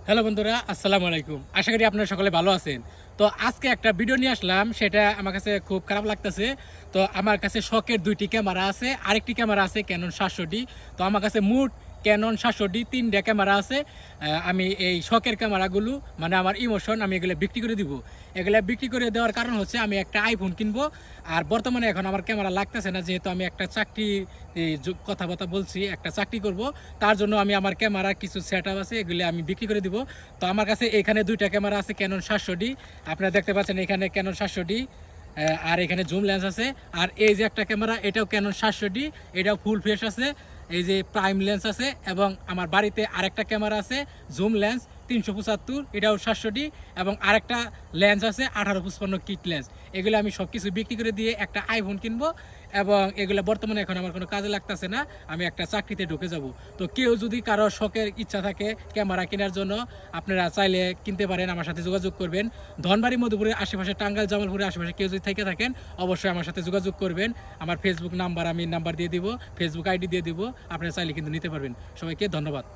Hello বন্ধুরা, আসসালামু আলাইকুম। আশা করি আপনারা সকলে ভালো আছেন। তো আজকে একটা ভিডিও নিয়ে আসলাম, সেটা আমার কাছে খুব খারাপ লাগতেছে। তো আমার কাছে শখের ২টি ক্যামেরা আছে, আরেকটি ক্যামেরা আছে ক্যানন ৭০০D। তো আমার কাছে মোট ক্যানন ৭০০D ৩টা ক্যামেরা আছে। আমি এই শখের ক্যামেরাগুলো মানে আমার ইমোশন, আমি এগুলো বিক্রি করে দিব। এগুলো বিক্রি করে দেওয়ার কারণ হচ্ছে আমি একটা আইফোন কিনবো। আর বর্তমানে এখন আমার ক্যামেরা লাগতেছে না, যেহেতু আমি একটা চাকরি কথাবার্তা বলছি, একটা চাকরি করব। তার জন্য আমি আমার ক্যামেরা কিছু সেট আপ আছে, এগুলি আমি বিক্রি করে দিব। তো আমার কাছে এখানে 2টা ক্যামেরা আছে ক্যানন ৭০০D। আপনারা দেখতে পাচ্ছেন এখানে ক্যানন ৭০০D, আর এখানে জুম লেন্স আছে। আর এই যে একটা ক্যামেরা, এটাও ক্যানন ৭০০D, এটাও ফুল ফ্রেশ আছে। এই যে প্রাইম লেন্স আছে, এবং আমার বাড়িতে আরেকটা ক্যামেরা আছে জুম লেন্স ৩৭৫, এটাও ৭০০D, এবং আরেকটা লেন্স আছে 1855 কিট লেন্স। এগুলো আমি সব কিছু বিক্রি করে দিয়ে একটা আইফোন কিনবো, এবং এগুলো বর্তমানে এখন আমার কোনো কাজে লাগতেছে না, আমি একটা চাকরিতে ঢুকে যাব। তো কেউ যদি কারো শখের ইচ্ছা থাকে ক্যামেরা কেনার জন্য, আপনারা চাইলে কিনতে পারেন, আমার সাথে যোগাযোগ করবেন। ধনবাড়ি, মধুপুরের আশেপাশে, টাঙ্গাইল, জামালপুরের আশেপাশে কেউ যদি থেকে থাকেন, অবশ্যই আমার সাথে যোগাযোগ করবেন। আমার ফেসবুক নাম্বার আমি নাম্বার দিয়ে দিব, ফেসবুক আইডি দিয়ে দিব, আপনারা চাইলে কিন্তু নিতে পারবেন। সবাইকে ধন্যবাদ।